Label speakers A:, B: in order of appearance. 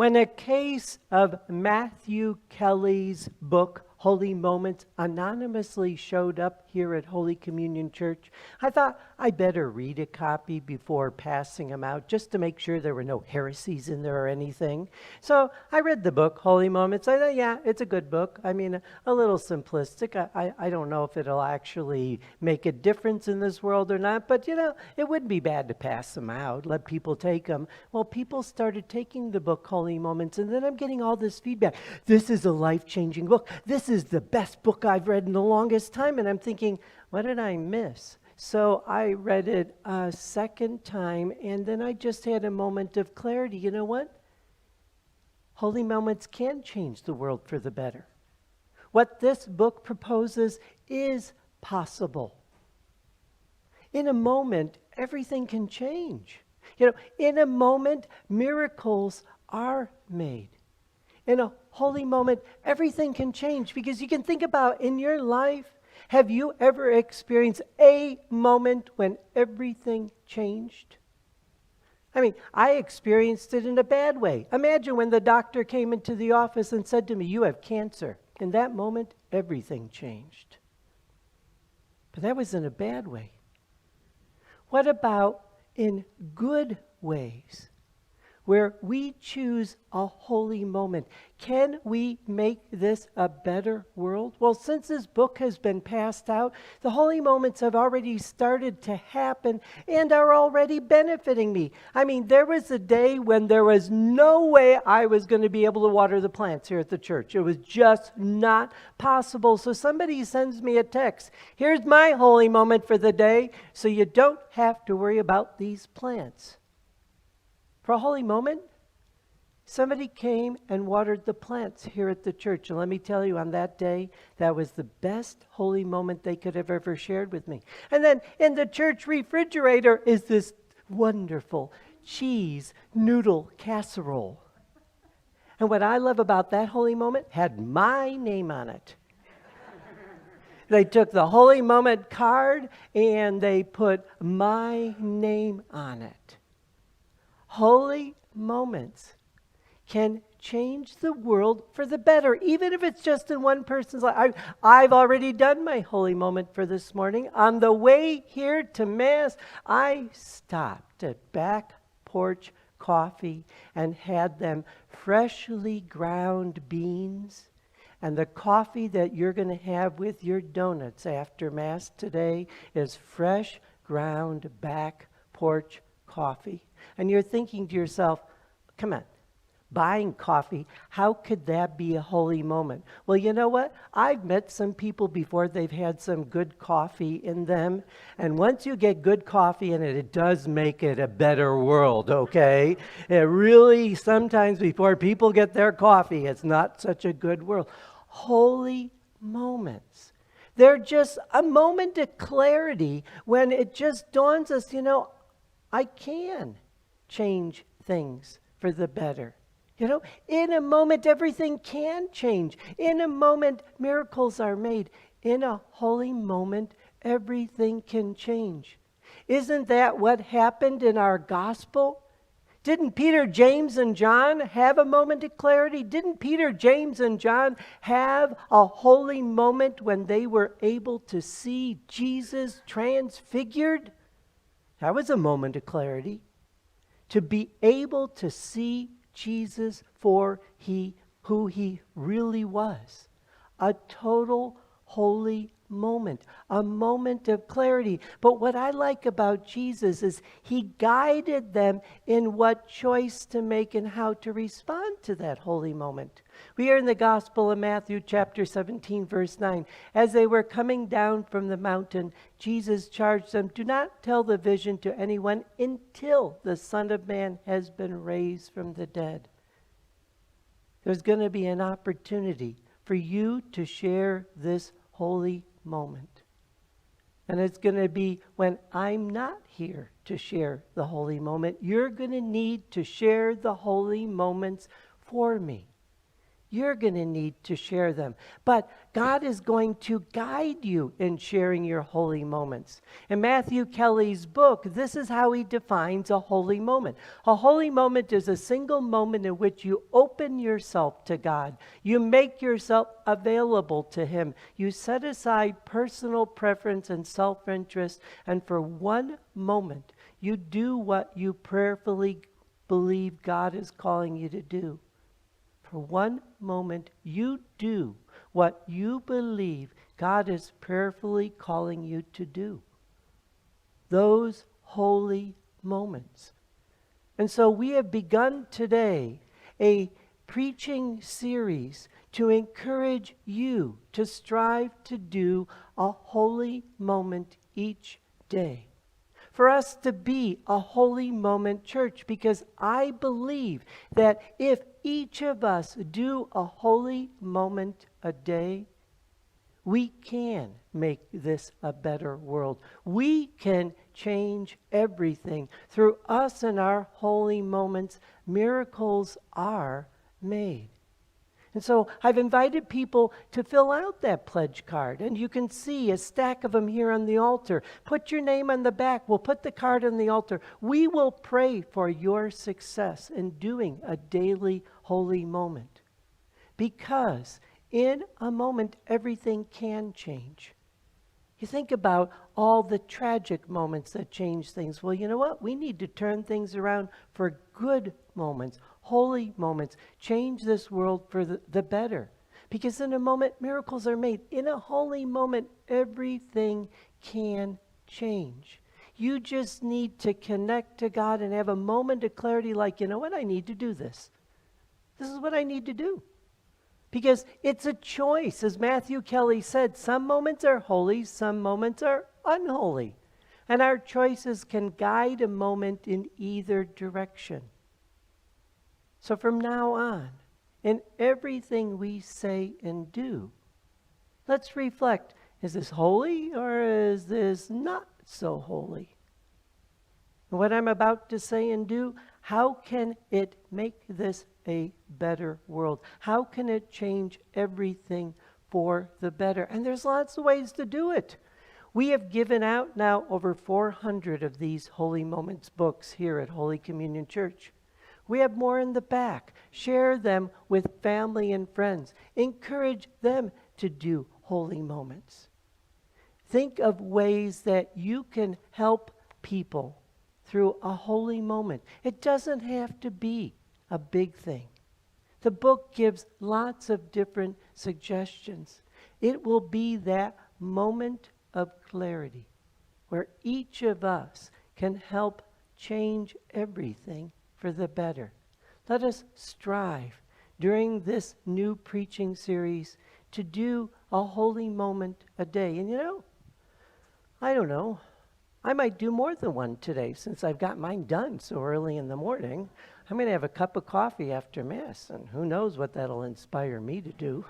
A: When a case of Matthew Kelly's book, Holy Moments, anonymously showed up here at Holy Communion Church, I thought I better read a copy before passing them out, just to make sure there were no heresies in there or anything. So I read the book, Holy Moments. I thought, yeah, it's a good book. I mean, a little simplistic. I don't know if it'll actually make a difference in this world or not, but it wouldn't be bad to pass them out, let people take them. Well, people started taking the book, Holy Moments, and then I'm getting all this feedback. This is a life-changing book. This is the best book I've read in the longest time. And I'm thinking, what did I miss? So I read it a second time, and then I just had a moment of clarity. You know what? Holy Moments can change the world for the better. What this book proposes is possible. In a moment, everything can change. In a moment, miracles are made. In a holy moment, everything can change, because you can think about in your life, have you ever experienced a moment when everything changed? I mean, I experienced it in a bad way. Imagine when the doctor came into the office and said to me, "You have cancer." In that moment, everything changed. But that was in a bad way. What about in good ways, where we choose a holy moment? Can we make this a better world? Well, since this book has been passed out, the holy moments have already started to happen and are already benefiting me. I mean, there was a day when there was no way I was going to be able to water the plants here at the church. It was just not possible. So somebody sends me a text. "Here's my holy moment for the day, so you don't have to worry about these plants." For a holy moment, somebody came and watered the plants here at the church. And let me tell you, on that day, that was the best holy moment they could have ever shared with me. And then in the church refrigerator is this wonderful cheese noodle casserole. And what I love about that holy moment had my name on it. They took the holy moment card and they put my name on it. Holy moments can change the world for the better, even if it's just in one person's life. I've already done my holy moment for this morning. On the way here to Mass, I stopped at Back Porch Coffee and had them freshly ground beans. And the coffee that you're going to have with your donuts after Mass today is fresh ground Back Porch coffee. And you're thinking to yourself, come on, buying coffee, how could that be a holy moment? Well, you know what? I've met some people before, they've had some good coffee in them. And once you get good coffee in it, it does make it a better world, okay? It really, sometimes before people get their coffee, it's not such a good world. Holy moments. They're just a moment of clarity when it just dawns us, I can change things for the better. In a moment, everything can change. In a moment, miracles are made. In a holy moment, everything can change. Isn't that what happened in our gospel? Didn't Peter, James, and John have a moment of clarity? Didn't Peter, James, and John have a holy moment when they were able to see Jesus transfigured? That was a moment of clarity. To be able to see Jesus for who he really was. A total holy moment. A moment of clarity. But what I like about Jesus is he guided them in what choice to make and how to respond to that holy moment. We hear in the Gospel of Matthew chapter 17, verse 9, as they were coming down from the mountain, Jesus charged them, "Do not tell the vision to anyone until the Son of Man has been raised from the dead." There's going to be an opportunity for you to share this holy moment. And it's going to be when I'm not here to share the holy moment. You're going to need to share the holy moments for me. You're going to need to share them. But God is going to guide you in sharing your holy moments. In Matthew Kelly's book, this is how he defines a holy moment. A holy moment is a single moment in which you open yourself to God. You make yourself available to Him. You set aside personal preference and self-interest, and for one moment, you do what you prayerfully believe God is calling you to do. For one moment, you do what you believe God is prayerfully calling you to do. Those holy moments. And so we have begun today a preaching series to encourage you to strive to do a holy moment each day. For us to be a holy moment church, because I believe that if each of us do a holy moment a day, we can make this a better world. We can change everything. Through us and our holy moments, miracles are made. And so I've invited people to fill out that pledge card. And you can see a stack of them here on the altar. Put your name on the back. We'll put the card on the altar. We will pray for your success in doing a daily holy moment. Because in a moment, everything can change. You think about all the tragic moments that change things. Well, you know what? We need to turn things around for good moments, holy moments. Change this world for the better. Because in a moment, miracles are made. In a holy moment, everything can change. You just need to connect to God and have a moment of clarity like, you know what? I need to do this. This is what I need to do. Because it's a choice. As Matthew Kelly said, some moments are holy, some moments are unholy. And our choices can guide a moment in either direction. So from now on, in everything we say and do, let's reflect, is this holy or is this not so holy? And what I'm about to say and do, how can it make this a better world? How can it change everything for the better? And there's lots of ways to do it. We have given out now over 400 of these Holy Moments books here at Holy Communion Church. We have more in the back. Share them with family and friends. Encourage them to do holy moments. Think of ways that you can help people through a holy moment. It doesn't have to be a big thing. The book gives lots of different suggestions. It will be that moment of clarity where each of us can help change everything for the better. Let us strive during this new preaching series to do a holy moment a day. And you know, I don't know, I might do more than one today since I've got mine done so early in the morning. I'm going to have a cup of coffee after Mass, and who knows what that'll inspire me to do.